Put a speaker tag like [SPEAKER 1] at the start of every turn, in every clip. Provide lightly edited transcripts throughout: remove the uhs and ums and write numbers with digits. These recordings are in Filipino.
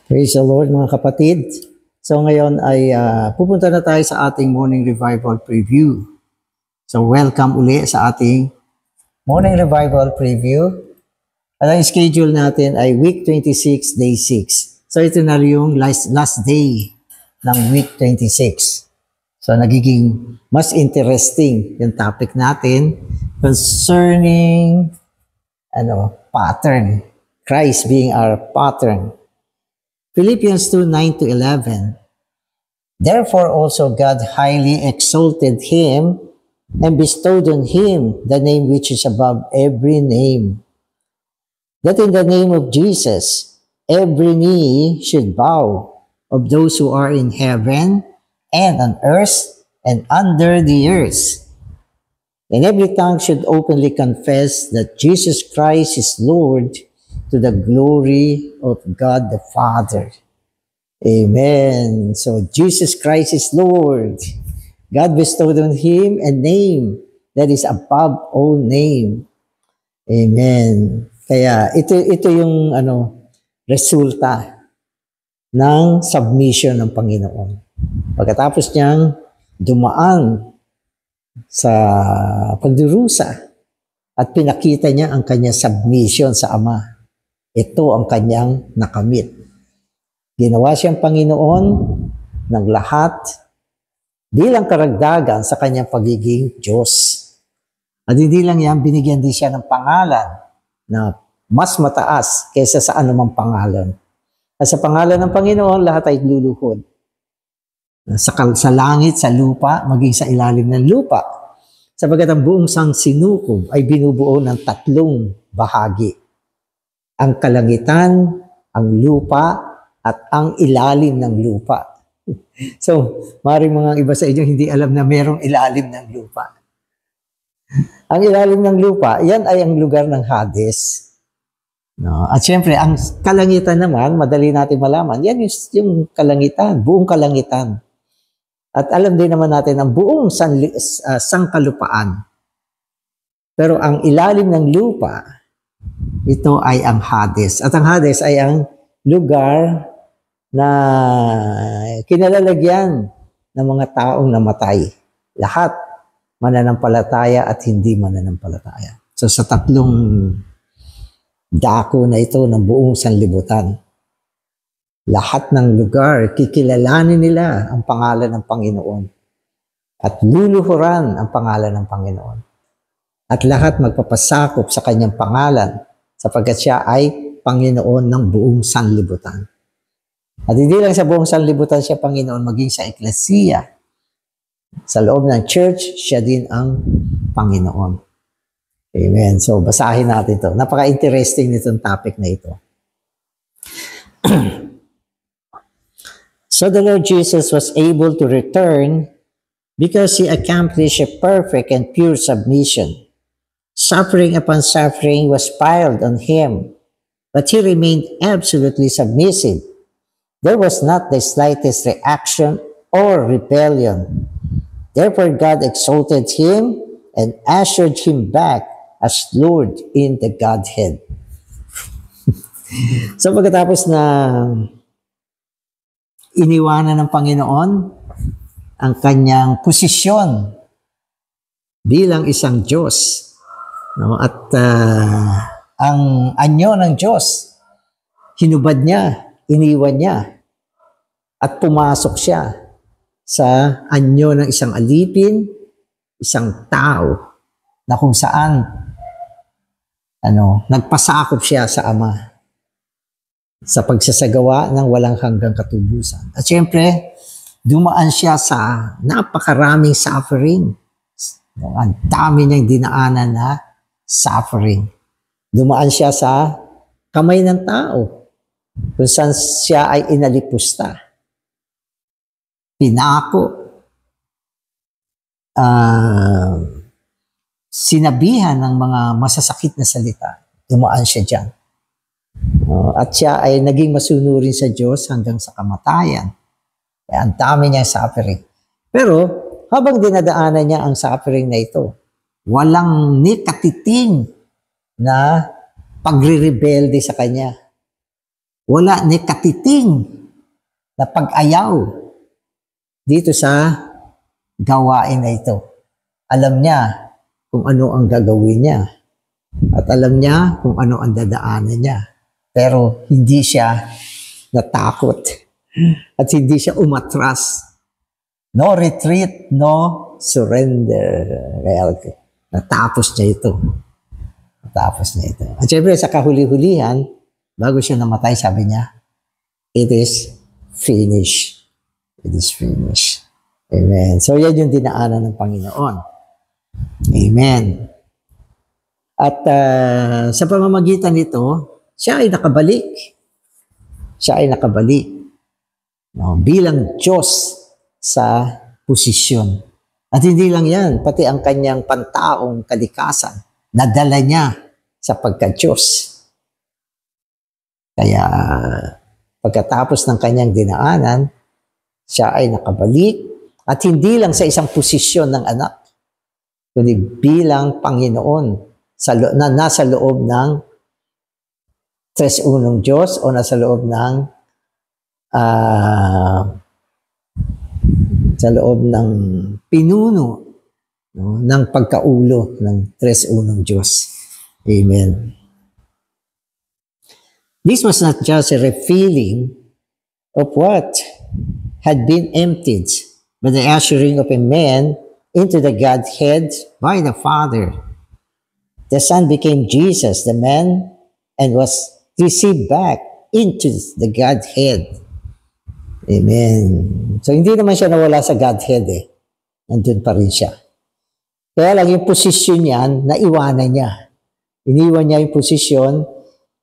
[SPEAKER 1] Praise the Lord mga kapatid. So ngayon ay pupunta na tayo sa ating morning revival preview. So welcome uli sa ating morning revival preview. At ang schedule natin ay week 26, day 6. So ito na yung last day ng week 26. So nagiging mas interesting yung topic natin concerning pattern. Christ being our pattern. Philippians 2:9-11. Therefore also God highly exalted him and bestowed on him the name which is above every name, that in the name of Jesus every knee should bow, of those who are in heaven and on earth and under the earth, and every tongue should openly confess that Jesus Christ is Lord, to the glory of God the Father. Amen. So Jesus Christ is Lord. God bestowed on him a name that is above all name. Amen. Kaya ito yung resulta ng submission ng Panginoon. Pagkatapos niyang dumaan sa pagdurusa at pinakita niya ang kanyang submission sa Ama. Ito ang kanyang nakamit. Ginawa siyang Panginoon ng lahat bilang karagdagan sa kanyang pagiging Diyos. At hindi lang yan, binigyan din siya ng pangalan na mas mataas kaysa sa anumang pangalan. At sa pangalan ng Panginoon, lahat ay luluhod. Sa langit, sa lupa, maging sa ilalim ng lupa. Sapagat ang buong sangsinukob ay binubuo ng tatlong bahagi. Ang kalangitan, ang lupa, at ang ilalim ng lupa. So, maaaring mga iba sa inyo hindi alam na merong ilalim ng lupa. Ang ilalim ng lupa, yan ay ang lugar ng Hades. No? At syempre, ang kalangitan naman, madali natin malaman, yan yung kalangitan, buong kalangitan. At alam din naman natin ang buong sangkalupaan. Pero ang ilalim ng lupa, ito ay ang Hades. At ang Hades ay ang lugar na kinalalagyan ng mga taong namatay. Lahat, mananampalataya at hindi mananampalataya. So sa tatlong dako na ito ng buong sanlibutan, lahat ng lugar, kikilalanin nila ang pangalan ng Panginoon at luluhuran ang pangalan ng Panginoon. At lahat magpapasakop sa kanyang pangalan sapagkat siya ay Panginoon ng buong sanlibutan. At hindi lang sa buong sanlibutan siya Panginoon, maging sa eklesiya. Sa loob ng church, siya din ang Panginoon. Amen. So, basahin natin ito. Napaka-interesting nitong topic na ito. So, the Lord Jesus was able to return because He accomplished a perfect and pure submission. Suffering upon suffering was piled on Him, but He remained absolutely submissive. There was not the slightest reaction or rebellion. Therefore, God exalted Him and ushered Him back as Lord in the Godhead. So pagkatapos na iniwanan ng Panginoon ang kanyang posisyon bilang isang Diyos, no? At ang anyo ng Diyos, hinubad niya, iniwan niya, at pumasok siya sa anyo ng isang alipin, isang tao, na kung saan nagpasakop siya sa Ama sa pagsasagawa ng walang hanggang katubusan. At syempre, dumaan siya sa napakaraming suffering. Ang dami niyang dinaanan na suffering. Dumaan siya sa kamay ng tao kung saan siya ay inalipusta. Pinako. Sinabihan ng mga masasakit na salita. Dumaan siya dyan. At siya ay naging masunurin sa Diyos hanggang sa kamatayan. Kaya ang dami niyang suffering. Pero habang dinadaanan niya ang suffering na ito, walang nikatiting na pagre-rebelde sa kanya. Wala ni katiting na pag-ayaw dito sa gawain na ito. Alam niya kung ano ang gagawin niya. At alam niya kung ano ang dadaanan niya. Pero hindi siya natakot. At hindi siya umatras. No retreat, no surrender. Kaya natapos niya ito. Natapos niya ito. At syempre sa kahuli-hulihan, bago siya namatay, sabi niya, it is finished. It is finished. Amen. So yan yung dinaanan ng Panginoon. Amen. At sa pamamagitan nito, siya ay nakabalik. Siya ay nakabalik. No, bilang Diyos sa posisyon. At hindi lang yan, pati ang kanyang pantaong kalikasan, nadala niya sa pagka-Diyos. Kaya pagkatapos ng kanyang dinaanan, siya ay nakabalik at hindi lang sa isang posisyon ng anak, kundi bilang Panginoon na nasa loob ng tres-unong Diyos o nasa loob ng sa loob ng pinuno, no, ng pagkaulo ng tres-unong Diyos. Amen. This was not just a refilling of what had been emptied, but the ushering of a man into the Godhead by the Father. The Son became Jesus, the man, and was received back into the Godhead. Amen. So, hindi naman siya nawala sa Godhead eh. Nandun pa rin siya. Kaya lang yung posisyon niyan, naiwanan niya. Iniwan niya yung posisyon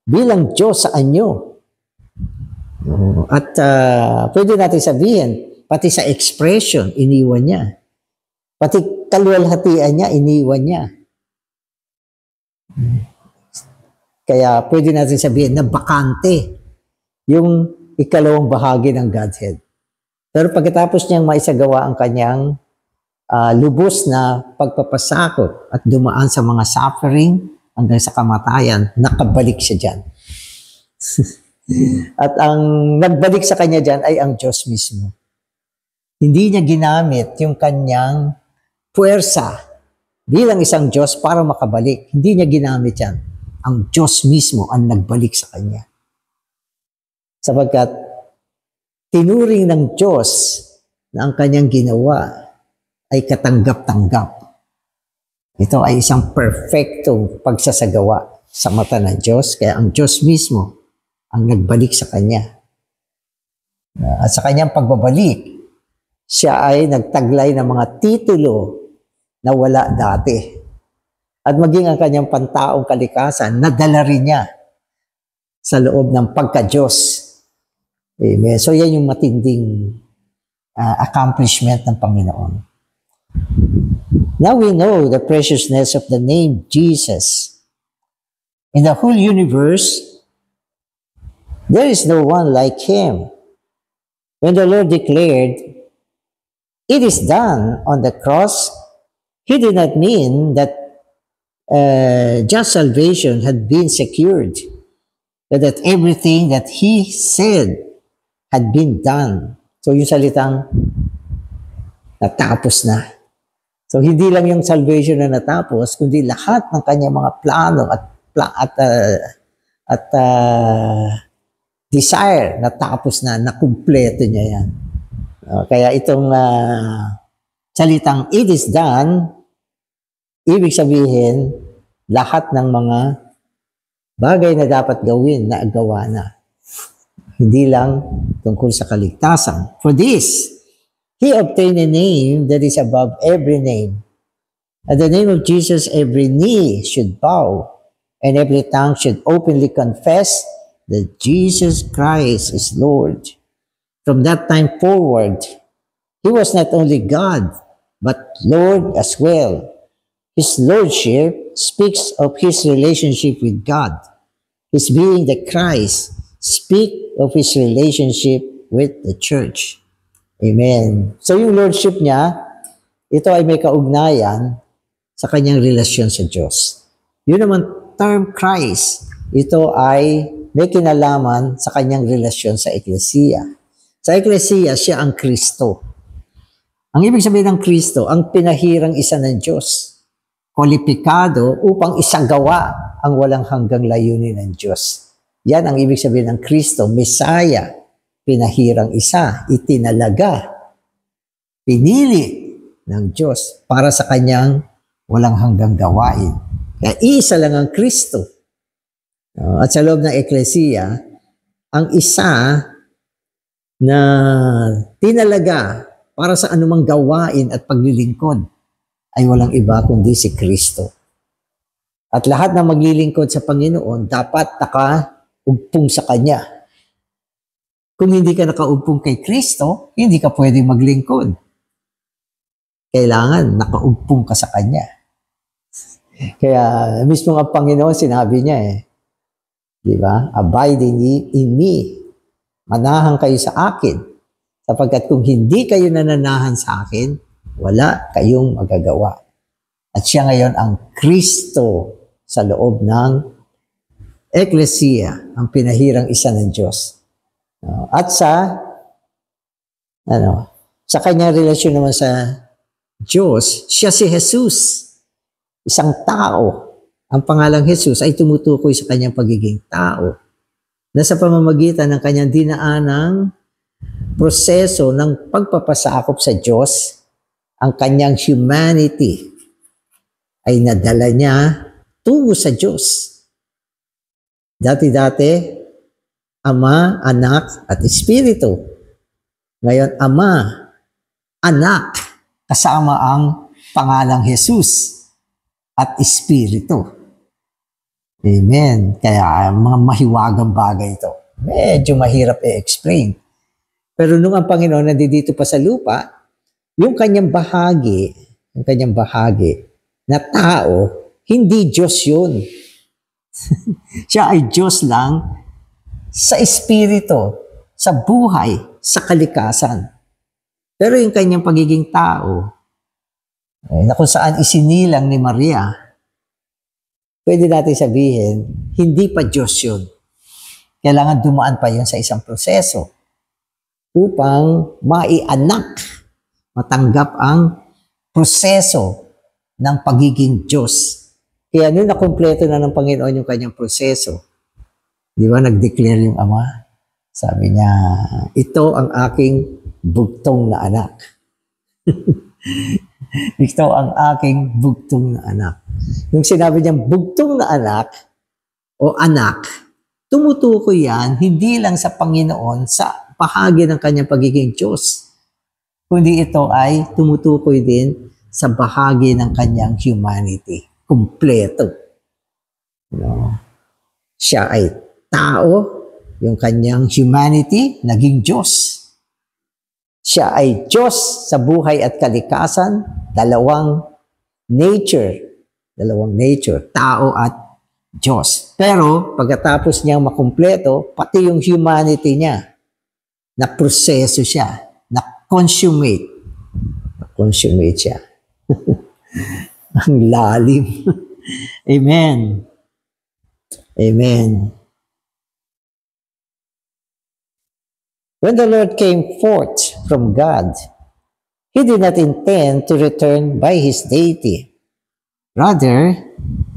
[SPEAKER 1] bilang Diyos sa anyo. At pwede natin sabihin, pati sa expression, iniwan niya. Pati kaluwalhatian niya, iniwan niya. Kaya pwede natin sabihin na bakante yung ikalawang bahagi ng Godhead. Pero pagkatapos niyang maisagawa ang kanyang lubos na pagpapasakop at dumaan sa mga suffering hanggang sa kamatayan, nakabalik siya dyan. At ang nagbalik sa kanya dyan ay ang Diyos mismo. Hindi niya ginamit yung kanyang puwersa bilang isang Diyos para makabalik. Hindi niya ginamit yan. Ang Diyos mismo ang nagbalik sa kanya. Sapagkat tinuring ng Diyos na ang kanyang ginawa ay katanggap-tanggap. Ito ay isang perfectong pagsasagawa sa mata ng Diyos. Kaya ang Diyos mismo ang nagbalik sa kanya. At sa kanyang pagbabalik, siya ay nagtaglay ng mga titulo na wala dati. At maging ang kanyang pantaong kalikasan, nadala rin niya sa loob ng pagka-Diyos. Amen. So yan yung matinding accomplishment ng Panginoon. Now we know the preciousness of the name Jesus. In the whole universe, there is no one like Him. When the Lord declared, "It is done" on the cross, He did not mean that just salvation had been secured, but that everything that He said had been done. So yung salitang natapos na. So hindi lang yung salvation na natapos, kundi lahat ng kanyang mga plano at desire natapos na, nakumpleto niya yan. Kaya itong salitang "it is done", ibig sabihin, lahat ng mga bagay na dapat gawin na gawa na. Hindi lang tungkol sa kaligtasan. For this, He obtained a name that is above every name. At the name of Jesus, every knee should bow, and every tongue should openly confess that Jesus Christ is Lord. From that time forward, He was not only God, but Lord as well. His Lordship speaks of His relationship with God. His being the Christ speaks of His relationship with the church. Amen. So yung Lordship niya, ito ay may kaugnayan sa kanyang relasyon sa Diyos. Yun naman, term Christ, ito ay may kinalaman sa kanyang relasyon sa Eklesiya. Sa Eklesiya, siya ang Kristo. Ang ibig sabihin ng Kristo, ang pinahirang isa ng Diyos, kwalipikado upang isagawa ang walang hanggang layunin ng Diyos. Yan ang ibig sabihin ng Kristo, Mesaya, pinahirang isa, itinalaga, pinili ng Diyos para sa kanyang walang hanggang gawain. Kaya isa lang ang Kristo. At sa loob ng Eklesiya, ang isa na tinalaga para sa anumang gawain at paglilingkod ay walang iba kundi si Kristo. At lahat na maglilingkod sa Panginoon dapat nakaugpong sa Kanya. Kung hindi ka nakaugpong kay Kristo, hindi ka pwedeng maglingkod. Kailangan nakaugpong ka sa Kanya. Kaya mismo ang Panginoon sinabi niya di ba? Abide in me. Manahan kayo sa akin. Sapagkat kung hindi kayo nananahan sa akin, wala kayong magagawa. At siya ngayon ang Kristo sa loob ng Eklesiya, ang pinahirang isa ng Diyos. At sa kanyang relasyon naman sa Diyos, siya si Jesus. Isang tao. Ang pangalang Jesus ay tumutukoy sa kanyang pagiging tao na sa pamamagitan ng kanyang dinaanang proseso ng pagpapasakop sa Diyos, ang kanyang humanity ay nadala niya tungo sa Diyos. Dati-dati, Ama, Anak, at Espiritu. Ngayon, Ama, Anak, kasama ang pangalang Jesus at Espiritu. Amen. Kaya mga mahiwagang bagay ito. Medyo mahirap i-explain. Pero nung ang Panginoon nandito pa sa lupa, yung kanyang bahagi na tao, hindi Diyos yun. Siya ay Diyos lang sa espiritu, sa buhay, sa kalikasan. Pero yung kanyang pagiging tao, na kung saan isinilang ni Maria, pwede natin sabihin, hindi pa Diyos yun. Kailangan dumaan pa yun sa isang proseso upang maianak, matanggap ang proseso ng pagiging Diyos. Kaya nung nakumpleto na ng Panginoon yung kanyang proseso, di ba nag-declare yung Ama? Sabi niya, ito ang aking bugtong na anak. Ito ang aking bugtong na anak. Yung sinabi niyang bugtong na anak o anak, tumutukoy yan hindi lang sa Panginoon sa bahagi ng kanyang pagiging Diyos, kundi ito ay tumutukoy din sa bahagi ng kanyang humanity. Kumpleto. Siya ay tao, yung kanyang humanity, naging Diyos. Siya ay Diyos sa buhay at kalikasan, dalawang nature, tao at Diyos. Pero pagkatapos niyang makumpleto, pati yung humanity niya, na-proseso siya, na-consummate siya. Ang lalim. Amen. Amen. When the Lord came forth from God, He did not intend to return by His deity. Rather,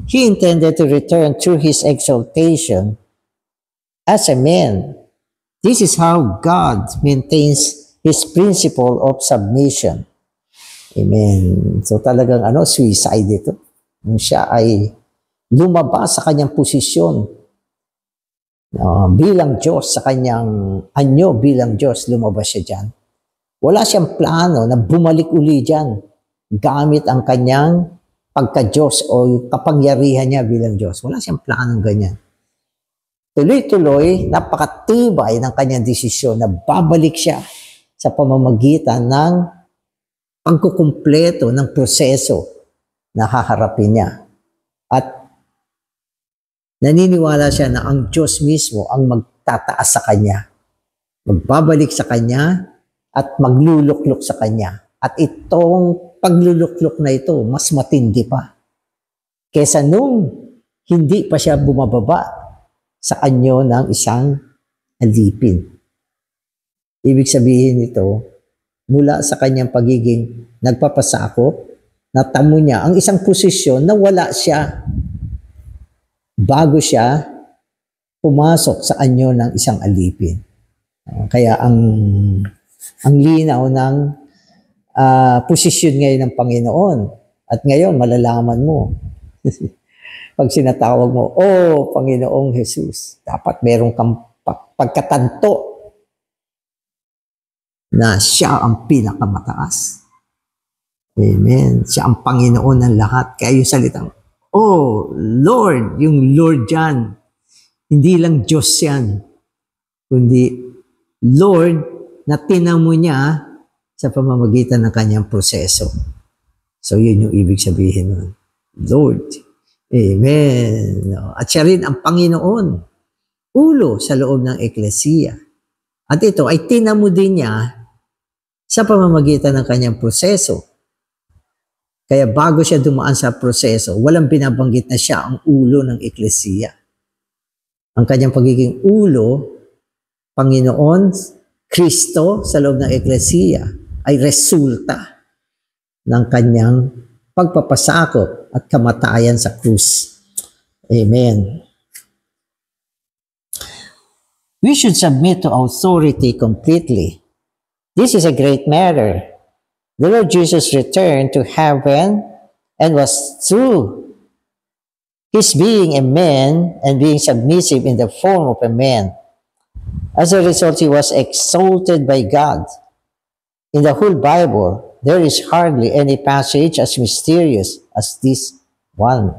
[SPEAKER 1] He intended to return through His exaltation as a man. This is how God maintains His principle of submission. Amen. So talagang suicide ito. Siya ay lumabas sa kanyang posisyon bilang Diyos, sa kanyang anyo bilang Diyos, lumabas siya dyan. Wala siyang plano na bumalik uli dyan gamit ang kanyang pagka-Diyos o kapangyarihan niya bilang Diyos. Wala siyang planong ganyan. Tuloy-tuloy, napakatibay ng kanyang desisyon na babalik siya sa pamamagitan ng pagkukumpleto ng proseso na haharapin niya. At naniniwala siya na ang Diyos mismo ang magtataas sa kanya, magbabalik sa kanya, at magluluklok sa kanya. At itong pagluluklok na ito, mas matindi pa kesa nung hindi pa siya bumababa sa anyo ng isang alipin. Ibig sabihin nito, mula sa kanyang pagiging nagpapasakop, natamo niya ang isang posisyon na wala siya bago siya pumasok sa anyo ng isang alipin. Kaya ang linaw ng posisyon ngayon ng Panginoon. At ngayon, malalaman mo. Pag sinatawag mo, "Oh, Panginoong Jesus," dapat merong kang pagkatanto na siya ang pinakamataas. Amen. Siya ang Panginoon ng lahat. Kaya yung salitang, "Oh, Lord," yung Lord dyan, hindi lang Diyos yan, kundi Lord na tinamo niya sa pamamagitan ng kanyang proseso. So, yun yung ibig sabihin nun. Lord. Amen. At siya rin ang Panginoon, ulo sa loob ng eklesiya. At ito ay tinamo din niya sa pamamagitan ng kanyang proseso. Kaya bago siya dumaan sa proseso, walang binabanggit na siya ang ulo ng eklesiya. Ang kanyang pagiging ulo, Panginoon, Kristo sa loob ng eklesiya, ay resulta ng kanyang pagpapasakop at kamatayan sa krus. Amen. We should submit to authority completely. This is a great matter. The Lord Jesus returned to heaven and was through his being a man and being submissive in the form of a man. As a result, he was exalted by God. In the whole Bible, there is hardly any passage as mysterious as this one.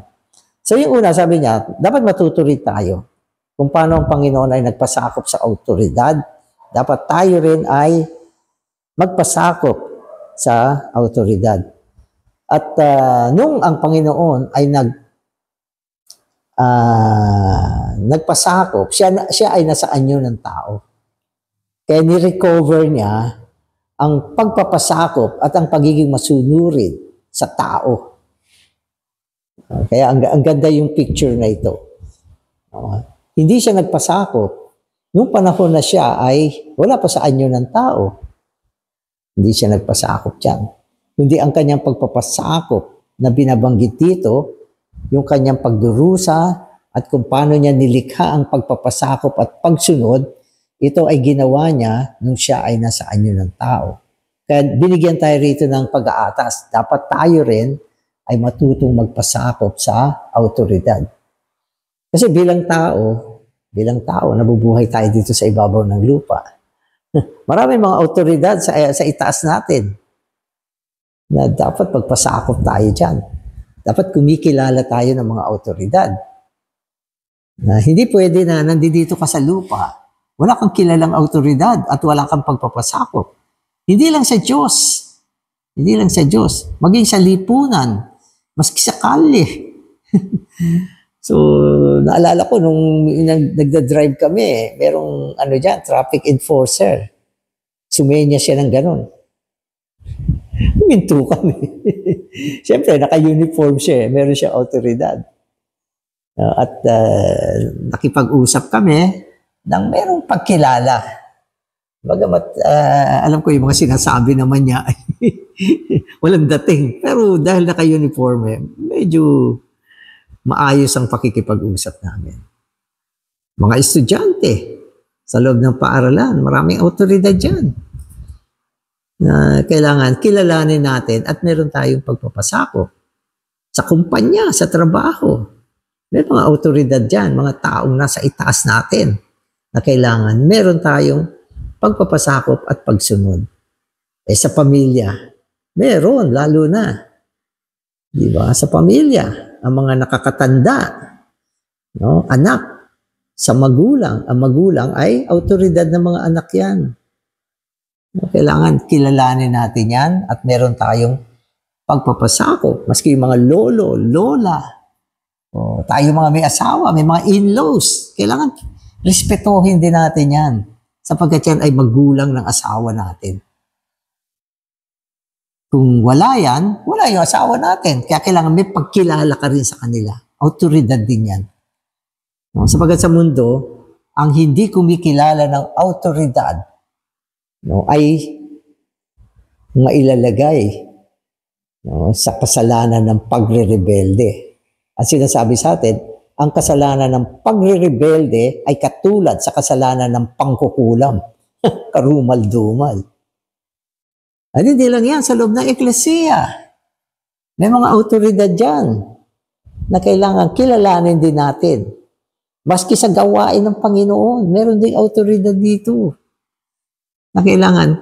[SPEAKER 1] So yung una, sabi niya, dapat matuto rin tayo kung paano ang Panginoon ay nagpasakop sa autoridad. Dapat tayo rin ay magpasakop sa autoridad. At nung ang Panginoon ay nagpasakop, siya ay nasa anyo ng tao. Kaya ni-recover niya ang pagpapasakop at ang pagiging masunurin sa tao. Kaya ang ganda yung picture na ito. Hindi siya nagpasakop. Nung panahon na siya ay wala pa sa anyo ng tao. Hindi siya nagpasakop dyan. Kundi ang kanyang pagpapasakop na binabanggit dito, yung kanyang pagdurusa at kung paano niya nilikha ang pagpapasakop at pagsunod, ito ay ginawa niya nung siya ay nasa anyo ng tao. Kaya binigyan tayo rito ng pag-aatas. Dapat tayo rin ay matutong magpasakop sa autoridad. Kasi bilang tao, nabubuhay tayo dito sa ibabaw ng lupa. Maraming mga autoridad sa itaas natin na dapat magpasakop tayo dyan. Dapat kumikilala tayo ng mga autoridad. Na hindi pwede na nandito ka sa lupa, wala kang kilalang autoridad at wala kang pagpapasakop. Hindi lang sa Diyos. Hindi lang sa Diyos. Maging sa lipunan. Maski sa kalye. So, naalala ko nung nagda-drive kami, merong traffic enforcer. Sumenya siya ng ganon. Huminto kami. Siyempre, naka-uniform siya. Meron siya autoridad. At nakipag-usap kami nang merong pagkilala. Bagamat alam ko yung mga sinasabi naman niya ay walang dating. Pero dahil naka-uniform, medyo maayos ang pakikipag-usap namin. Mga estudyante sa loob ng paaralan, maraming autoridad dyan. Na kailangan kilalanin natin at meron tayong pagpapasakop sa kumpanya, sa trabaho. May mga autoridad dyan, mga taong nasa itaas natin na kailangan meron tayong pagpapasakop at pagsunod. Sa pamilya, meron, lalo na. Di ba? Sa pamilya, ang mga nakakatanda, anak, sa magulang, ang magulang ay autoridad ng mga anak yan. Kailangan kilalanin natin yan at meron tayong pagpapasakop. Maski yung mga lolo, lola, tayo mga may asawa, may mga in-laws, kailangan respetuhin din natin yan. Sapagkat yan ay magulang ng asawa natin. Kung wala yan, wala yung asawa natin. Kaya kailangan may pagkilala ka rin sa kanila. Autoridad din yan. No? Sapagat sa mundo, ang hindi kumikilala ng autoridad, no, ay mailalagay, no, sa kasalanan ng pagre-rebelde. At sinasabi sa atin, ang kasalanan ng pagre-rebelde ay katulad sa kasalanan ng pangkukulam, karumal-dumal. At hindi lang yan, sa loob ng eklesiya. May mga autoridad dyan na kailangan kilalanin din natin. Maski sa gawain ng Panginoon, meron ding autoridad dito na kailangan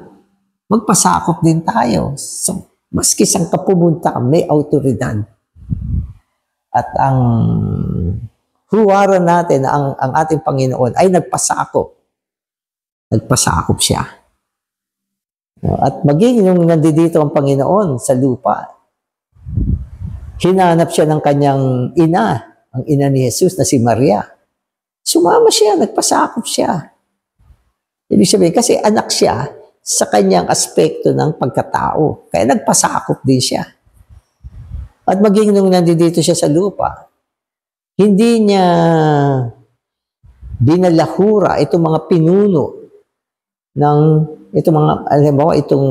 [SPEAKER 1] magpasakop din tayo. So, maski saan ka pumunta, may autoridad. At ang huwaran natin, ang ating Panginoon ay nagpasakop. Nagpasakop siya. At maging nung nandito ang Panginoon sa lupa, hinanap siya ng kanyang ina, ang ina ni Jesus na si Maria. Sumama siya, nagpasakop siya. Ibig sabihin, kasi anak siya sa kanyang aspekto ng pagkatao. Kaya nagpasakop din siya. At maging nung nandito siya sa lupa, hindi niya binalahura itong mga pinuno ng itong mga, alam mo, itong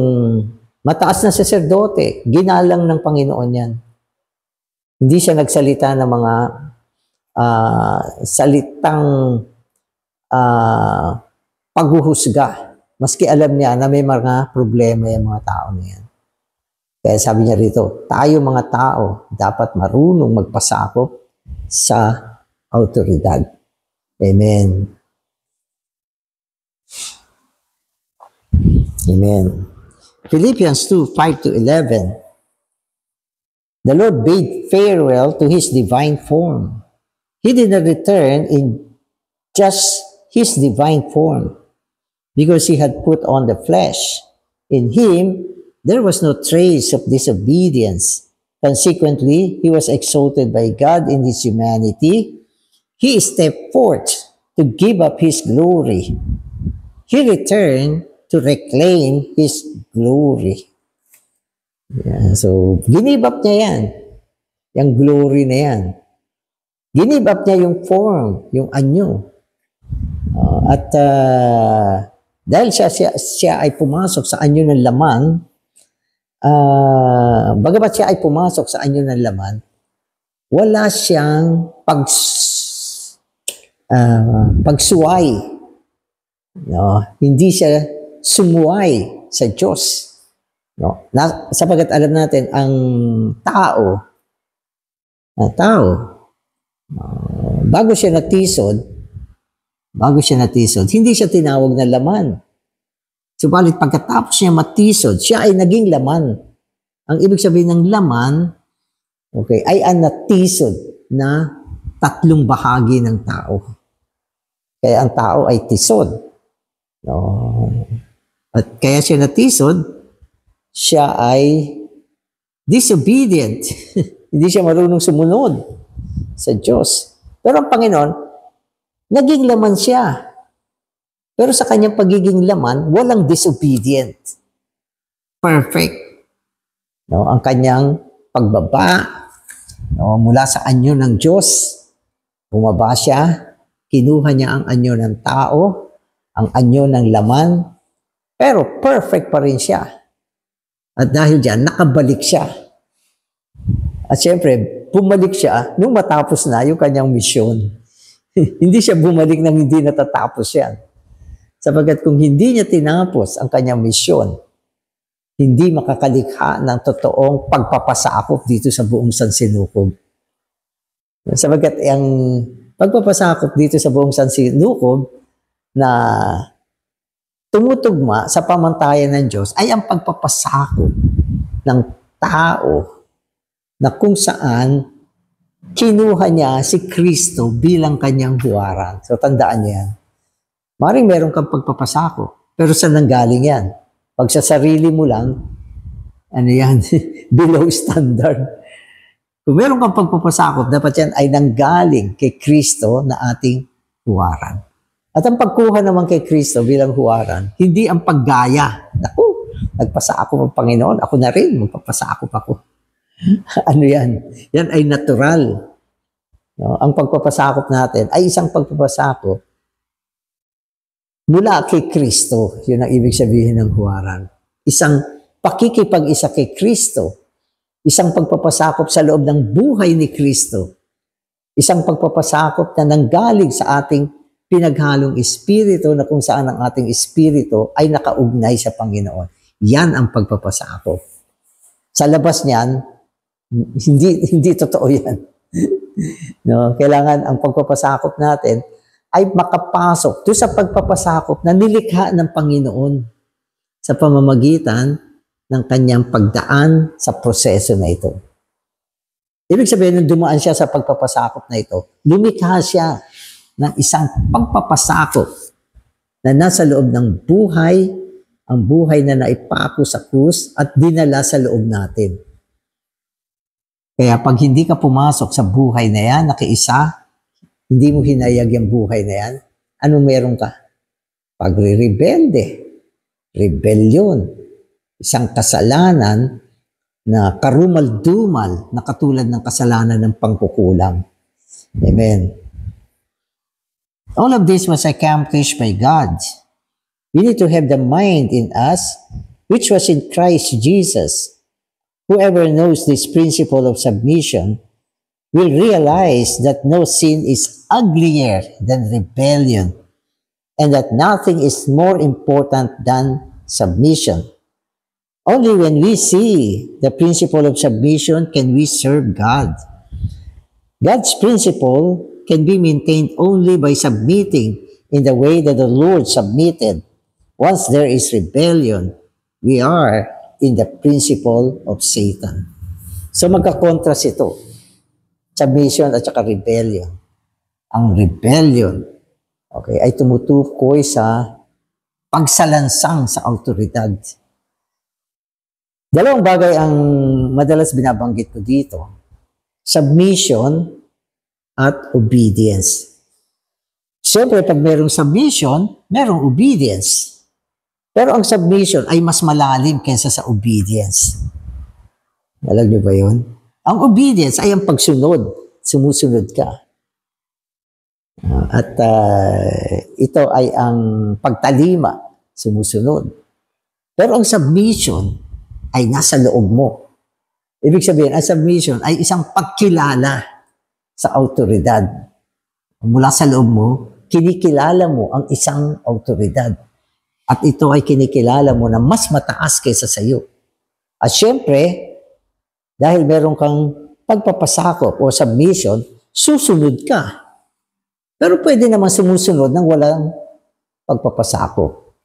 [SPEAKER 1] mataas na saserdote. Ginalang ng Panginoon yan. Hindi siya nagsalita ng mga salitang paghuhusga. Maski alam niya na may mga problema yung mga tao na yan. Kaya sabi niya rito, tayo mga tao dapat marunong magpasakop sa autoridad. Amen. Amen. Philippians 2:5-11. The Lord bade farewell to his divine form. He did not return in just his divine form, because he had put on the flesh. In him, there was no trace of disobedience. Consequently, he was exalted by God in his humanity. He stepped forth to give up his glory. He returned to reclaim his glory. Yeah, so, give up niya yan. Yung glory na yan. Give up niya yung form, yung anyo. Dahil siya ay pumasok sa anyo ng laman, bagamat siya ay pumasok sa anyo ng laman, wala siyang pagsuway. No? Hindi siya sumuway sa Diyos. No? Sapagat alam natin, ang tao, bago siya natisod, hindi siya tinawag na laman. Subalit pagkatapos niya matisod, siya ay naging laman. Ang ibig sabihin ng laman, okay, ay ang natisod na tatlong bahagi ng tao. Kaya ang tao ay tisod. No? At kaya siya natisod, siya ay disobedient. Hindi siya marunong sumunod sa Diyos. Pero ang Panginoon, naging laman siya. Pero sa kanyang pagiging laman, walang disobedient. Perfect. No, ang kanyang pagbaba, no, mula sa anyo ng Diyos, bumaba siya, kinuha niya ang anyo ng tao, ang anyo ng laman, pero perfect pa rin siya. At dahil diyan, nakabalik siya. At siyempre, bumalik siya nung matapos na yung kanyang misyon. Hindi siya bumalik nang hindi natatapos yan. Sapagat kung hindi niya tinapos ang kanyang misyon, hindi makakalikha ng totoong pagpapasakop dito sa buong sansinukob. Sapagat ang pagpapasakop dito sa buong sansinukob na tumutugma sa pamantayan ng Diyos ay ang pagpapasakop ng tao na kung saan kinuha niya si Kristo bilang kanyang huwaran. So tandaan niyo yan. Maring meron kang pagpapasakop, pero saan nanggaling yan? Pag sa sarili mo lang, ano yan, below standard. Kung meron kang pagpapasakop, dapat yan ay nanggaling kay Kristo na ating huwaran. At ang pagkuha naman kay Kristo bilang huwaran, hindi ang paggaya. Naku, nagpasakop ang Panginoon, ako na rin, magpapasakop ako. Ano yan? Yan ay natural. No? Ang pagpapasakop natin ay isang pagpapasakop mula kay Kristo. Yun ang ibig sabihin ng huwaran. Isang pakikipag-isa kay Kristo. Isang pagpapasakop sa loob ng buhay ni Kristo. Isang pagpapasakop na nanggaling sa ating pinaghalong espiritu na kung saan ang ating espiritu ay nakaugnay sa Panginoon. Yan ang pagpapasakop. Sa labas niyan, hindi totoo yan. No? Kailangan ang pagpapasakop natin ay makapasok doon sa pagpapasakop na nilikha ng Panginoon sa pamamagitan ng kanyang pagdaan sa proseso na ito. Ibig sabihin, nung dumaan siya sa pagpapasakop na ito, lumikha siya ng isang pagpapasakop na nasa loob ng buhay, ang buhay na naipako sa krus at dinala sa loob natin. Kaya pag hindi ka pumasok sa buhay na yan, nakiisa, hindi mo hinayag yung buhay na yan, ano meron ka? Pagre-rebelde, rebellion, isang kasalanan na karumal-dumal na katulad ng kasalanan ng pangkukulang. Amen. All of this was accomplished by God. We need to have the mind in us, which was in Christ Jesus. Whoever knows this principle of submission will realize that no sin is uglier than rebellion and that nothing is more important than submission. Only when we see the principle of submission can we serve God. God's principle can be maintained only by submitting in the way that the Lord submitted. Once there is rebellion, we are in the principle of Satan. So magka-contrast ito. Submission at saka rebellion. Ang rebellion, okay, ay tumutukoy sa pagsalansang sa autoridad. Dalawang bagay ang madalas binabanggit ko dito. Submission at obedience. Siyempre, pag merong submission, merong obedience. Pero ang submission ay mas malalim kaysa sa obedience. Alam niyo ba yun? Ang obedience ay ang pagsunod. Sumusunod ka. At ito ay ang pagtalima. Sumusunod. Pero ang submission ay nasa loob mo. Ibig sabihin, ang submission ay isang pagkilala sa autoridad. Mula sa loob mo, kinikilala mo ang isang autoridad. At ito ay kinikilala mo na mas mataas kaysa sa iyo. At syempre, dahil meron kang pagpapasakop o submission, susunod ka. Pero pwede naman sumusunod ng walang pagpapasakop.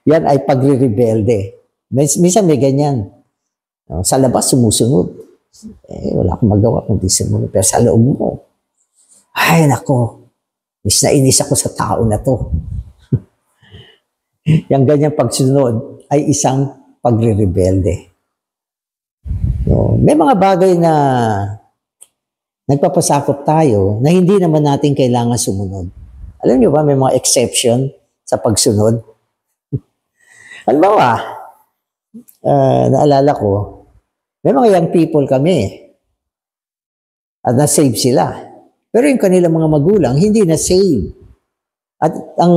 [SPEAKER 1] Yan ay pagre-rebelde. Minsan may ganyan. Sa labas, sumusunod. Wala akong magawa kundi sumunod. Pero sa loob mo, ay nako, inis ako sa tao na to. Yang ganyang pagsunod ay isang pagre-rebelde. No, may mga bagay na nagpapasakop tayo na hindi naman natin kailangan sumunod. Alam niyo ba, may mga exception sa pagsunod? Halimbawa, naalala ko, may mga young people kami at na-save sila. Pero yung kanilang mga magulang, hindi na-save. At ang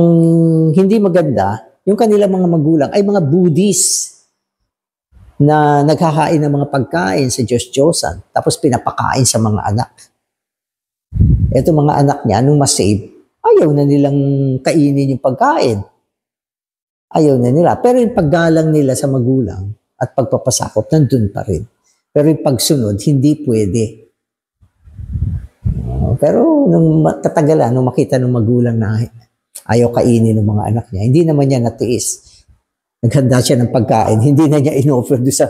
[SPEAKER 1] hindi maganda, yung kanilang mga magulang ay mga Buddhist na naghahain ng mga pagkain sa Diyos-Diyosan, tapos pinapakain sa mga anak. Ito mga anak niya, nung ma-save, ayaw na nilang kainin yung pagkain. Ayaw na nila. Pero yung paggalang nila sa magulang at pagpapasakop, nandun pa rin. Pero yung pagsunod, hindi pwede. Pero nung katagalan, nung makita ng magulang na ayaw kainin ng mga anak niya, hindi naman niya natiis. Naghanda siya ng pagkain, hindi na niya in-offer doon sa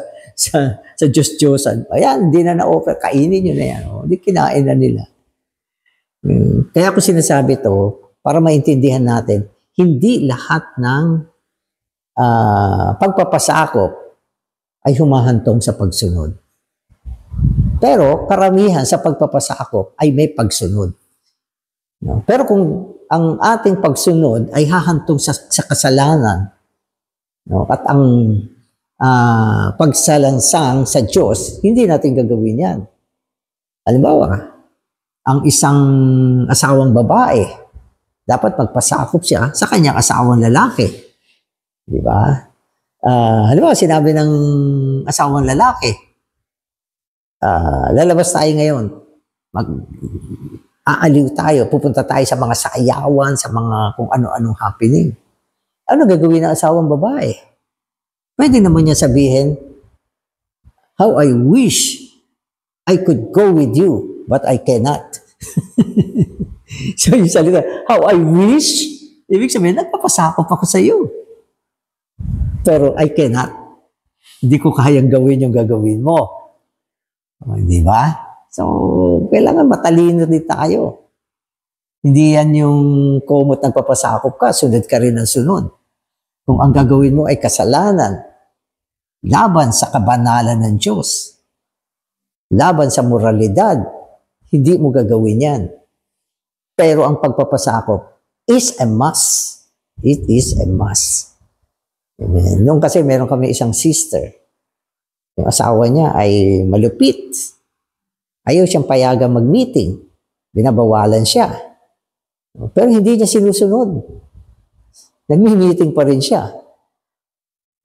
[SPEAKER 1] Diyos-Diyosan. Ayan, hindi na na-offer, kainin niyo na yan. Hindi kinain na nila. Kaya ko sinasabi to para maintindihan natin, hindi lahat ng pagpapasakop ay humahantong sa pagsunod. Pero karamihan sa pagpapasakop ay may pagsunod. No? Pero kung ang ating pagsunod ay hahantong sa kasalanan, no? At ang pagsalansang sa Diyos, hindi natin gagawin yan. Halimbawa, ang isang asawang babae, dapat magpasakop siya sa kanyang asawang lalaki. Di ba? Halimbawa, sinabi ng asawang lalaki, lalabas tayo ngayon, aaliw tayo, pupunta tayo sa mga sayawan, sa mga kung ano-anong happening. Ano gagawin ng asawang babae? Pwede naman niya sabihin, how I wish I could go with you, but I cannot. So yung salita, how I wish, ibig sabihin, nagpapasakop ako sa iyo. Pero I cannot. Hindi ko kayang gawin yung gagawin mo. Di ba? So, kailangan matalino din tayo. Hindi yan yung kumot nagpapasakop ka, sunod ka rin ng sunod. Kung ang gagawin mo ay kasalanan, laban sa kabanalan ng Diyos, laban sa moralidad, hindi mo gagawin yan. Pero ang pagpapasakop is a must. It is a must. Amen. Nung kasi meron kami isang sister, yung asawa niya ay malupit. Ayaw siyang payagang mag-meeting. Binabawalan siya. Pero hindi niya sinusunod. Nagmi-meeting pa rin siya.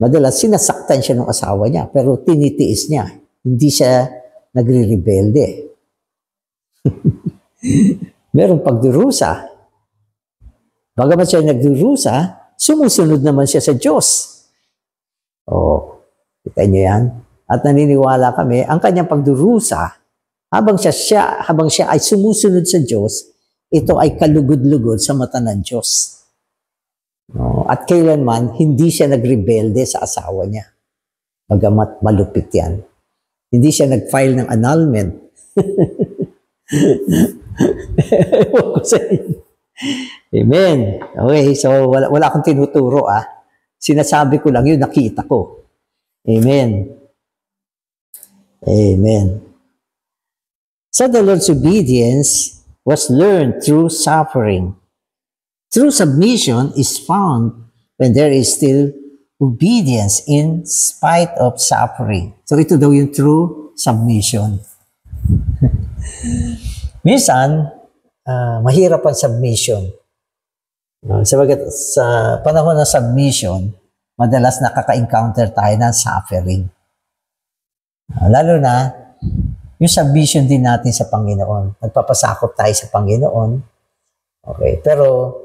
[SPEAKER 1] Madalas sinasaktan siya ng asawa niya, pero tinitiis niya. Hindi siya nagre-rebelde. Merong pagdurusa. Bagamat siya nagdurusa, sumusunod naman siya sa Diyos. Kita niyo yan? At naniniwala kami, ang kanyang pagdurusa, habang siya ay sumusunod sa Diyos, ito ay kalugod-lugod sa mata ng Diyos. At kailanman, hindi siya nagrebelde sa asawa niya. Bagamat malupit yan. Hindi siya nag-file ng annulment. Amen. Okay, so wala akong tinuturo. Sinasabi ko lang yun, nakita ko. Amen. Amen. So the Lord's obedience was learned through suffering. True submission is found when there is still obedience in spite of suffering. So ito daw yung true submission. Minsan, mahirap ang submission. Sabagat sa panahon ng submission, madalas nakaka-encounter tayo ng suffering. Lalo na, yung submission din natin sa Panginoon. Nagpapasakop tayo sa Panginoon. Okay, pero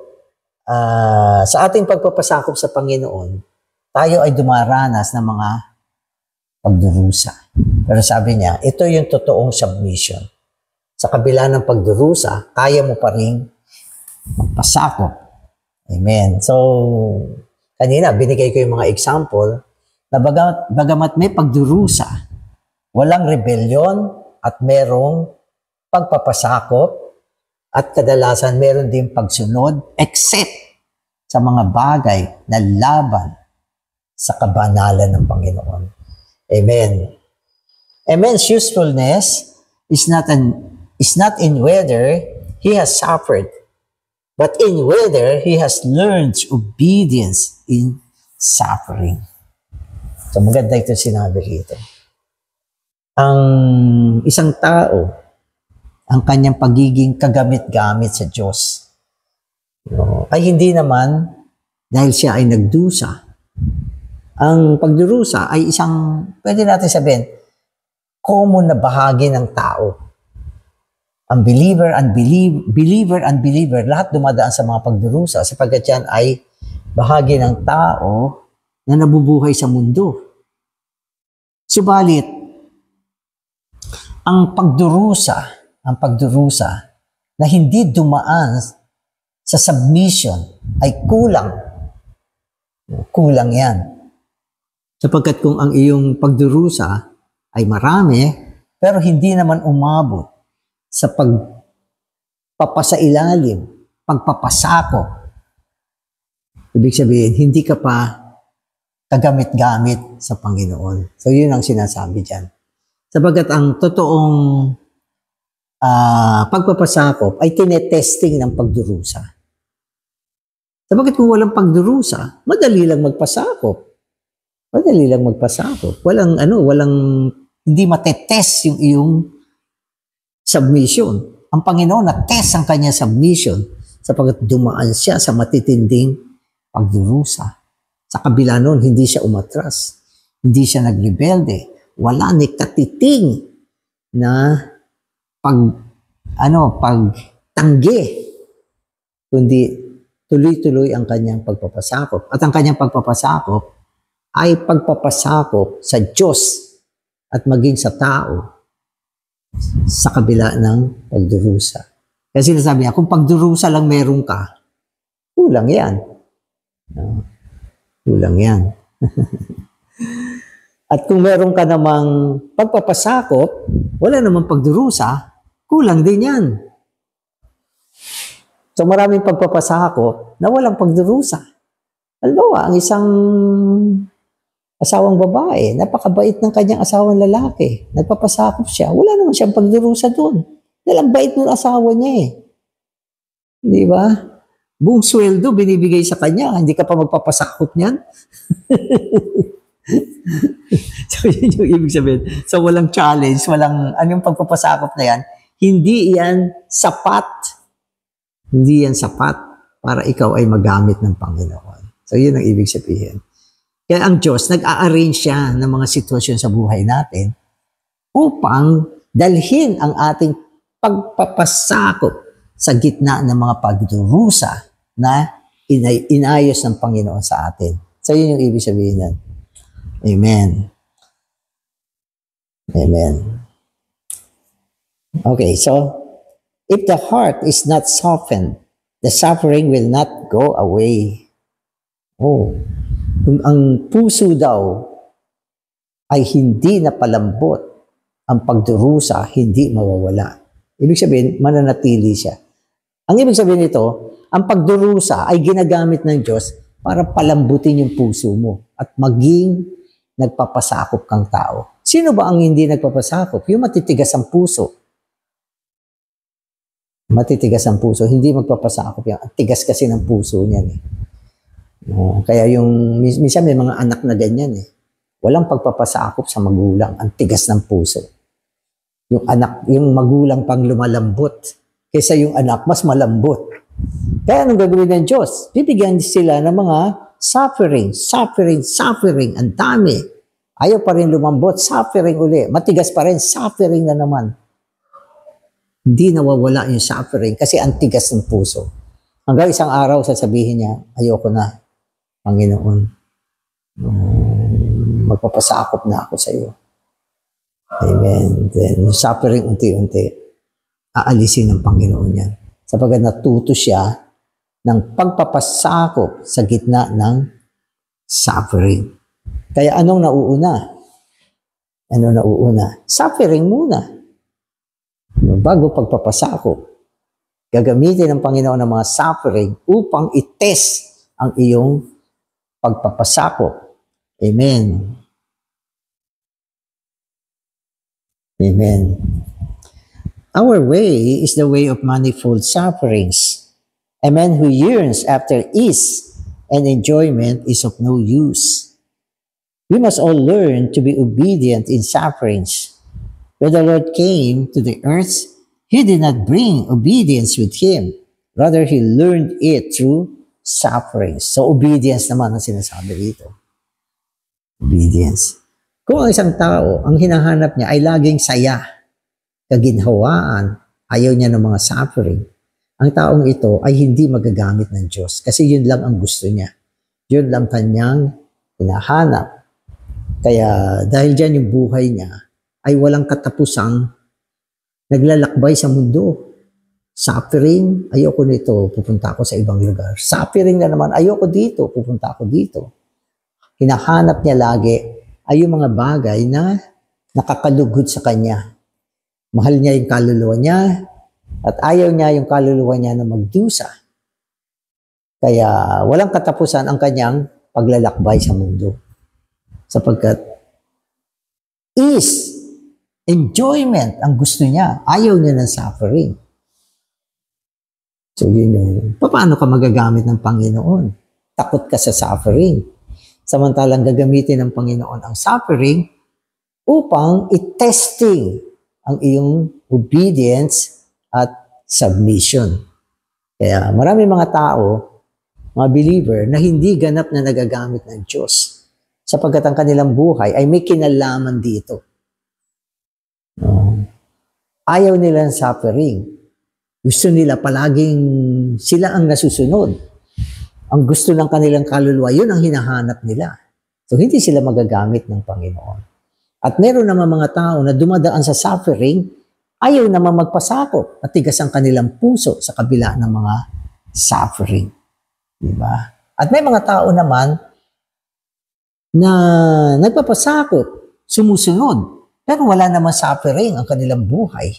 [SPEAKER 1] sa ating pagpapasakop sa Panginoon, tayo ay dumaranas ng mga pagdurusa. Pero sabi niya, ito yung totoong submission. Sa kabila ng pagdurusa, kaya mo pa rin magpasakop. Amen. So, kanina, binigay ko yung mga example na bagamat may pagdurusa, walang rebellion at merong pagpapasakop at kadalasan meron din pagsunod except sa mga bagay na laban sa kabanalan ng Panginoon. Amen. A man's usefulness is not in whether he has suffered, but in whether he has learned obedience in suffering. So maganda ito sinabi rito. Ang isang tao, ang kanyang pagiging kagamit-gamit sa Diyos, ay hindi naman dahil siya ay nagdusa. Ang pagdurusa ay isang, pwede natin sabihin, common na bahagi ng tao. Ang believer, unbeliever, lahat dumadaan sa mga pagdurusa sapagkat yan ay bahagi ng tao na nabubuhay sa mundo. Subalit, ang pagdurusa na hindi dumaan sa submission ay kulang. Kulang yan. Sapagkat kung ang iyong pagdurusa ay marami, pero hindi naman umabot sa pagpapasailalim, pagpapasako, ibig sabihin, hindi ka pa kagamit-gamit sa Panginoon. So, yun ang sinasabi dyan. Sapagkat ang totoong pagpapasakop ay tinetesting ng pagdurusa. Sapagkat kung walang pagdurusa, madali lang magpasakop. Walang, hindi matetest yung iyong submission. ang Panginoon na-test ang kanya submission sapagkat dumaan siya sa matitinding pagdurusa. Sa kabila nun, hindi siya umatras. Hindi siya nagrebelde. Wala ni katiting na pagtanggi, kundi tuloy-tuloy ang kanyang pagpapasakop. At ang kanyang pagpapasakop ay pagpapasakop sa Diyos at maging sa tao sa kabila ng pagdurusa. Kasi sinasabi niya, kung pagdurusa lang meron ka, kulang yan. Kulang yan. At kung meron ka namang pagpapasakop, wala namang pagdurusa, kulang din yan. So maraming pagpapasakop na walang pagdurusa. Halimbawa, ang isang asawang babae, napakabait ng kanyang asawang lalaki. Nagpapasakop siya. Wala naman siyang pagdurusa doon. Dahil ang bait ng asawa niya eh. Di ba? Buong sweldo binibigay sa kanya. Hindi ka pa magpapasakop niyan. So yun yung ibig sabihin. So walang challenge, anong pagpapasakop na yan, hindi yan sapat. Hindi yan sapat para ikaw ay magamit ng Panginoon. So yun ang ibig sabihin. Kaya ang Diyos, nag-a-arrange siya ng mga sitwasyon sa buhay natin upang dalhin ang ating pagpapasakop sa gitna ng mga pagdurusa na inayos ng Panginoon sa atin. So yun yung ibig sabihin yan. Amen. Amen. Okay, so if the heart is not softened, the suffering will not go away. Oh, kung ang puso daw ay hindi napalambot, ang pagdurusa hindi mawawala. Ibig sabihin, mananatili siya. Ang ibig sabihin nito, ang pagdurusa ay ginagamit ng Diyos para palambutin yung puso mo at maging nagpapasakop kang tao. Sino ba ang hindi nagpapasakop? Yung matitigas ang puso. Matitigas ang puso, hindi magpapasakop yan. Ang tigas kasi ng puso niyan eh. Kaya minsan may mga anak na ganyan eh. Walang pagpapasakop sa magulang, ang tigas ng puso. Yung magulang pang lumalambot, kaysa yung anak mas malambot. Kaya anong gagawin ng Diyos? Bibigyan sila ng mga suffering, ang dami. Ayaw pa rin lumambot, suffering uli. Matigas pa rin, suffering na naman. Hindi nawawala yung suffering kasi ang tigas ng puso. Hanggang isang araw sasabihin niya, ayoko na, Panginoon. Magpapasakop na ako sa iyo. Amen. Then, yung suffering unti-unti, aalisin ng Panginoon yan. Sapagkat natuto siya ng pagpapasakop sa gitna ng suffering. Kaya anong nauuna? Anong nauuna? Suffering muna. Bago pagpapasakop, gagamitin ng Panginoon ng mga suffering upang itest ang iyong pagpapasakop. Amen. Amen. Our way is the way of manifold sufferings. A man who yearns after ease and enjoyment is of no use. We must all learn to be obedient in sufferings. When the Lord came to the earth, He did not bring obedience with Him. Rather, He learned it through sufferings. So, obedience naman ang sinasabi dito. Obedience. Kung ang isang tao, ang hinahanap niya ay laging saya, kaginhawaan, ayaw niya ng mga suffering, ang taong ito ay hindi magagamit ng Diyos kasi yun lang ang gusto niya. Yun lang kanyang hinahanap. Kaya dahil dyan yung buhay niya ay walang katapusang naglalakbay sa mundo. Suffering, ayoko nito, pupunta ako sa ibang lugar. Suffering na naman, ayoko dito, pupunta ako dito. Hinahanap niya lagi ay yung mga bagay na nakakalugod sa kanya. Mahal niya yung kaluluwa niya at ayaw niya yung kaluluwa niya na magdusa. Kaya walang katapusan ang kanyang paglalakbay sa mundo. Sapagkat ease, enjoyment ang gusto niya. Ayaw niya ng suffering. So yun yung, paano ka magagamit ng Panginoon? Takot ka sa suffering. Samantalang gagamitin ng Panginoon ang suffering upang i-testing ang iyong obedience at submission. Kaya marami mga tao, mga believer, na hindi ganap na nagagamit ng Diyos sapagkat ang kanilang buhay ay may kinalaman dito. Ayaw nila ng suffering. Gusto nila palaging sila ang nasusunod. Ang gusto ng kanilang kaluluwa, yun ang hinahanap nila. So, hindi sila magagamit ng Panginoon. At meron naman mga tao na dumadaan sa suffering, ayaw naman magpasakop at tigas ang kanilang puso sa kabila ng mga suffering. Diba? At may mga tao naman na nagpapasakop, sumusunod, pero wala naman suffering ang kanilang buhay.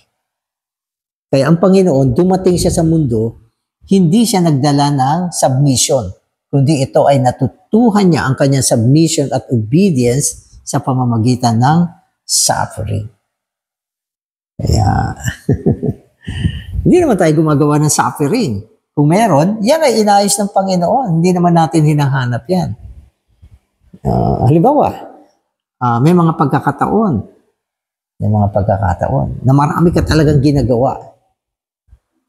[SPEAKER 1] Kaya ang Panginoon, dumating siya sa mundo, hindi siya nagdala ng submission, kundi ito ay natutuhan niya ang kanyang submission at obedience sa pamamagitan ng suffering. Kaya, hindi naman tayo gumagawa ng suffering. Kung meron, yan ay inayos ng Panginoon. Hindi naman natin hinahanap yan. Halimbawa, may mga pagkakataon na marami ka talagang ginagawa.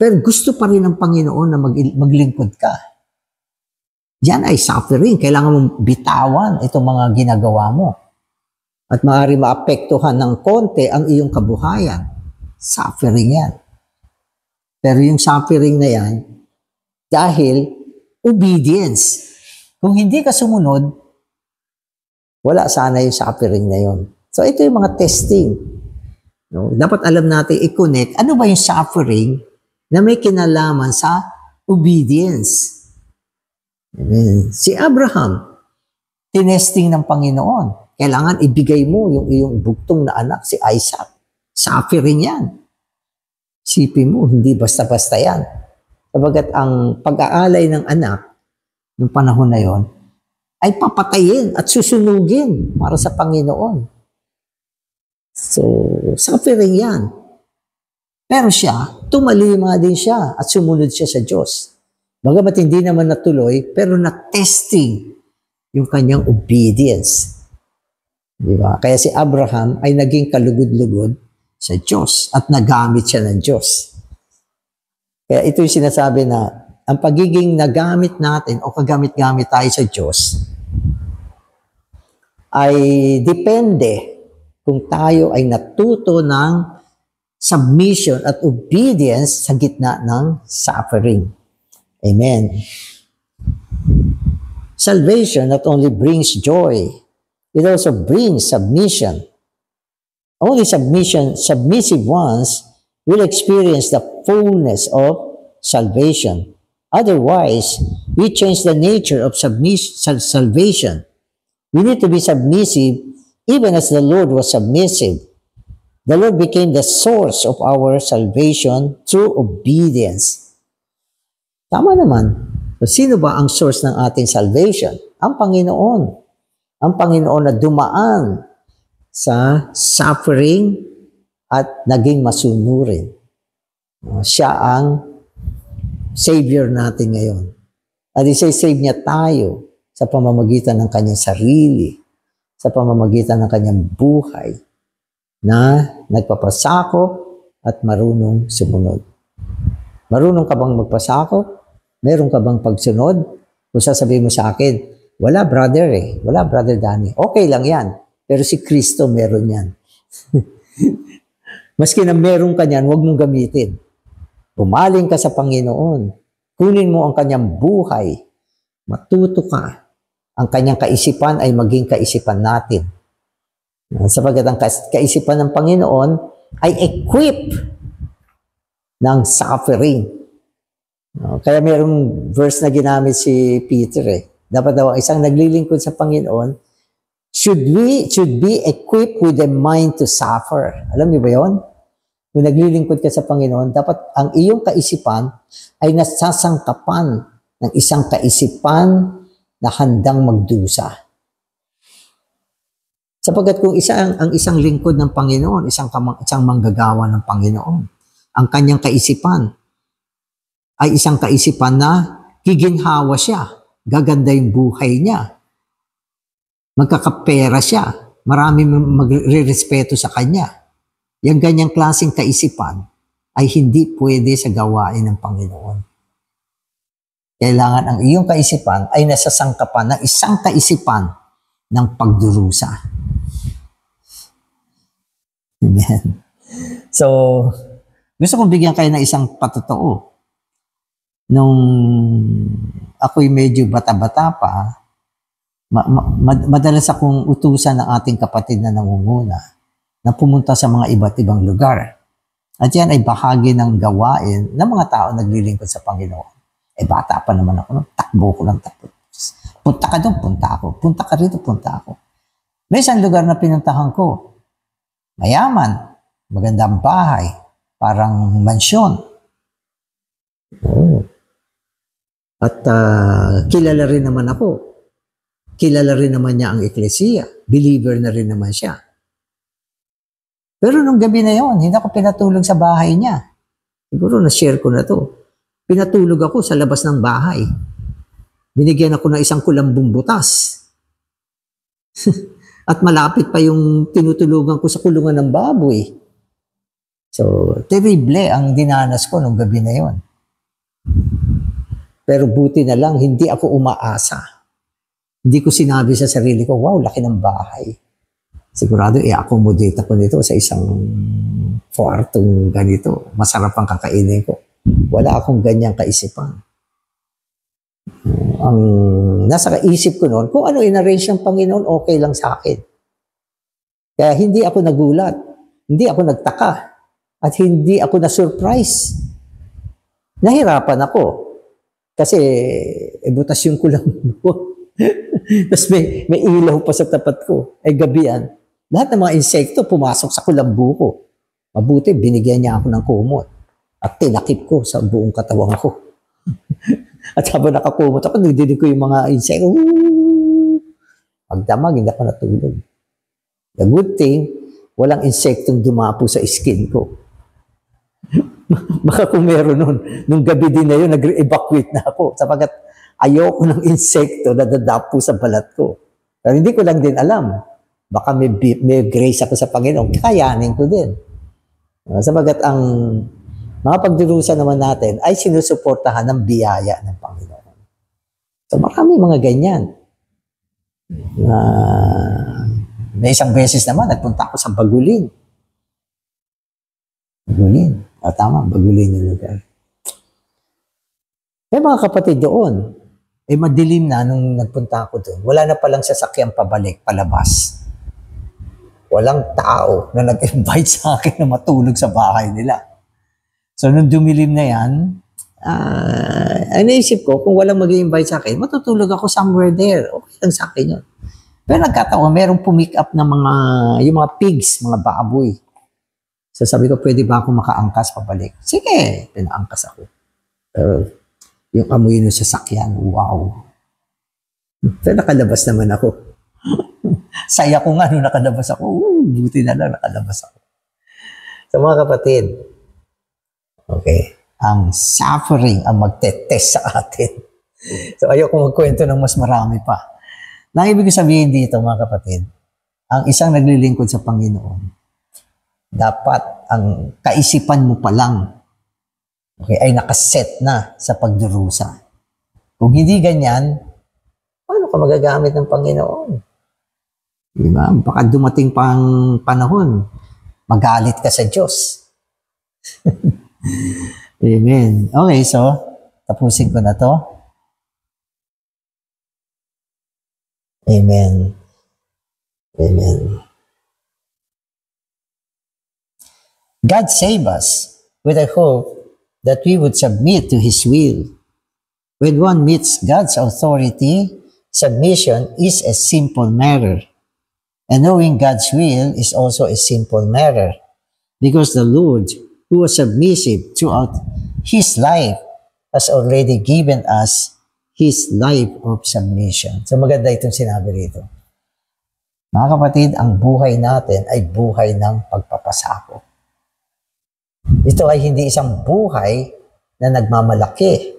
[SPEAKER 1] Pero gusto pa rin ng Panginoon na maglingkod ka. Yan ay suffering. Kailangan mong bitawan itong mga ginagawa mo. At maaari maapektuhan ng konti ang iyong kabuhayan. Suffering yan. Pero yung suffering na yan, dahil obedience. Kung hindi ka sumunod, wala sana yung suffering na yon. So ito yung mga testing. No? Dapat alam natin i-connect. Ano ba yung suffering na may kinalaman sa obedience? Amen. Si Abraham, tinesting ng Panginoon. Kailangan ibigay mo yung iyong bugtong na anak, si Isaac. Suffering yan. Sipin mo, hindi basta-basta yan. Sabagat ang pag-aalay ng anak, ng panahon na yon, ay papatayin at susunugin para sa Panginoon. So, suffering yan. Pero siya, tumalima din siya at sumunod siya sa Diyos. Bagamat hindi naman natuloy, pero na-testing yung kanyang obedience. Diba? Kaya si Abraham ay naging kalugod-lugod sa Diyos at nagamit siya ng Diyos. Kaya ito yung sinasabi na ang pagiging nagamit natin o kagamit-gamit tayo sa Diyos ay depende kung tayo ay natuto ng submission at obedience sa gitna ng suffering. Amen. Salvation not only brings joy, it also brings submission. Only submissive ones will experience the fullness of salvation. Otherwise, we change the nature of salvation. We need to be submissive even as the Lord was submissive. The Lord became the source of our salvation through obedience. Tama naman. So, sino ba ang source ng ating salvation? Ang Panginoon. Ang Panginoon na dumaan sa suffering at naging masunurin. Siya ang Savior natin ngayon. At isa-save niya tayo sa pamamagitan ng kanyang sarili, sa pamamagitan ng kanyang buhay na nagpapasakop at marunong sumunod. Marunong ka bang magpasakop? Meron ka bang pagsunod? Kung sasabihin mo sa akin, wala brother wala brother Danny. Okay lang yan. Pero si Kristo meron yan. Maski na meron ka yan, huwag mong gamitin. Pumaling ka sa Panginoon. Kunin mo ang kanyang buhay. Matuto ka. Ang kanyang kaisipan ay maging kaisipan natin. Sapagat ang kaisipan ng Panginoon ay equipped ng suffering. Kaya mayroong verse na ginamit si Peter Dapat daw ang isang naglilingkod sa Panginoon should be equipped with a mind to suffer. Alam niyo ba yun? Kung naglilingkod ka sa Panginoon, dapat ang iyong kaisipan ay nasasangkapan ng isang kaisipan na handang magdusa. Sapagkat kung ang isang lingkod ng Panginoon, isang manggagawa ng Panginoon, ang kanyang kaisipan ay isang kaisipan na giginhawa siya, gaganda yung buhay niya, magkakapera siya, marami magre-respeto sa kanya. Yung ganyang klaseng kaisipan ay hindi pwede sa gawain ng Panginoon. Kailangan ang iyong kaisipan ay nasa sangkapan ng isang kaisipan ng pagdurusa. Amen. So, gusto kong bigyan kayo ng isang patotoo. Nung ako'y medyo bata-bata pa, madalas akong utusan ng ating kapatid na nangunguna na pumunta sa mga iba't ibang lugar. At yan ay bahagi ng gawain ng mga tao naglilingkod sa Panginoon. Bata pa naman ako, takbo ko lang takbo. Punta ka doon, punta ako. Punta ka rito, punta ako. May isang lugar na pinuntahan ko. Mayaman, magandang bahay, parang mansyon. At kilala rin naman ako. Kilala rin naman niya ang eklesiya. Believer na rin naman siya. Pero nung gabi na yon, hindi ako pinatulog sa bahay niya. Siguro na-share ko na to. Pinatulog ako sa labas ng bahay. Binigyan ako ng isang kulambong butas. At malapit pa yung tinutulugan ko sa kulungan ng baboy. So, terrible ang dinanas ko nung gabi na yon. Pero buti na lang, hindi ako umaasa. Hindi ko sinabi sa sarili ko, wow, laki ng bahay. Sigurado, i-accommodate ako nito sa isang kwartong ganito. Masarap ang kakainin ko. Wala akong ganyang kaisipan. Ang nasa kaisip ko noon, kung ano in-arrange ng Panginoon, okay lang sa akin. Kaya hindi ako nagulat, hindi ako nagtaka, at hindi ako na-surprise. Nahirapan ako. Kasi, butas yung kulang mo. Tapos may ilaw pa sa tapat ko. Ay gabi yan. Lahat ng mga insekto pumasok sa kulambu ko. Mabuti, binigyan niya ako ng kumot. At tinakip ko sa buong katawan ko. At habang nakakumot ako, nagdinig ko yung mga insekto. Pagdamag, hindi ako natulog. The good thing, walang insektong dumapo sa skin ko. Baka kung meron nun, nung gabi din na yun, nag-evacuate na ako. Sapagat ayoko ng insekto na dadapo sa balat ko. Pero hindi ko lang din alam. Baka may grace ako sa Panginoon, kayanin ko din. Sabagat ang mga pagdurusa naman natin ay sinusuportahan ng biyaya ng Panginoon. So marami mga ganyan. May isang beses naman, nagpunta ako sa Bagulin. Bagulin. Tama, Bagulin yung lugar. May mga kapatid doon, madilim na nung nagpunta ako doon. Wala na palang sasakyan pabalik, palabas. Walang tao na nag-invite sa akin na matulog sa bahay nila. So, nung dumilim na yan, naisip ko, kung walang mag-invite sa akin, matutulog ako somewhere there. Okay lang sa akin yun. Pero nagkataon, merong pumick up ng yung mga pigs, mga baboy. So, sabi ko, pwede ba ako makaangkas pabalik? Sige, pinaangkas ako. Pero, yung amoy ng sasakyan, wow. Pero nakalabas naman ako. Saya ko nga nung nakalabas ako. Buti na lang nakalabas ako. So mga kapatid, okay, ang suffering ang magtetest sa atin. So ayoko magkwento ng mas marami pa. Nang ibig sabihin dito mga kapatid, ang isang naglilingkod sa Panginoon, dapat ang kaisipan mo pa lang ay nakaset na sa pagdurusa. Kung hindi ganyan, paano ka magagamit ng Panginoon? Diba? Baka dumating pang panahon, magalit ka sa Diyos. Amen. Okay, so, tapusin ko na to. Amen. Amen. God save us with a hope that we would submit to His will. When one meets God's authority, submission is a simple matter. And knowing God's will is also a simple matter. Because the Lord, who was submissive throughout His life, has already given us His life of submission. So maganda itong sinabi rito. Mga kapatid, ang buhay natin ay buhay ng pagpapasakop. Ito ay hindi isang buhay na nagmamalaki.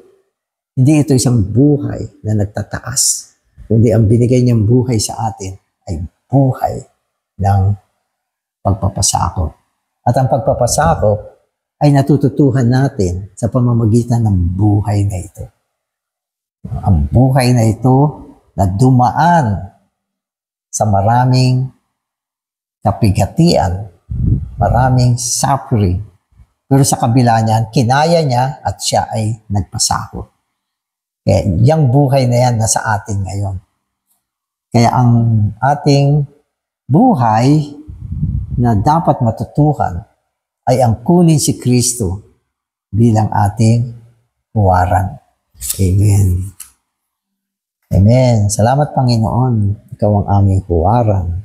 [SPEAKER 1] Hindi ito isang buhay na nagtataas. Kundi ang binigay niyang buhay sa atin ay buhay ng pagpapasakop. At ang pagpapasakop ay natututuhan natin sa pamamagitan ng buhay na ito. Ang buhay na ito na dumaan sa maraming kapigatian, maraming suffering. Pero sa kabila niyan, kinaya niya at siya ay nagpasako. Kaya yung buhay na yan nasa atin ngayon. Kaya ang ating buhay na dapat matutuhan ay ang kunin si Kristo bilang ating huwaran. Amen. Amen. Salamat, Panginoon. Ikaw ang aming huwaran.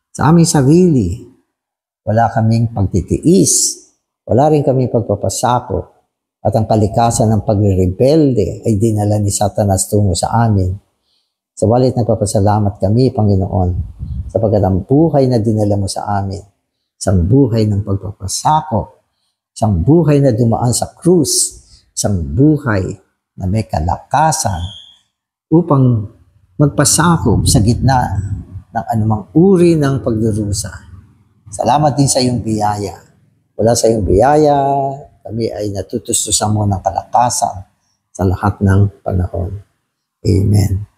[SPEAKER 1] Sa aming sarili, wala kaming pagtitiis. Wala rin kaming pagpapasako. At ang kalikasan ng pagre-rebelde ay dinala ni Satanas tungo sa amin. Subalit nagpapasalamat kami, Panginoon, sapagkat ang buhay na dinala mo sa amin, isang buhay ng pagpapasako, isang buhay na dumaan sa krus, isang buhay na may kalakasan upang magpasakop sa gitna ng anumang uri ng pagdurusa. Salamat din sa iyong biyaya. Wala sa iyong biyaya, kami ay natutustusan mo ng kalakasan sa lahat ng panahon. Amen.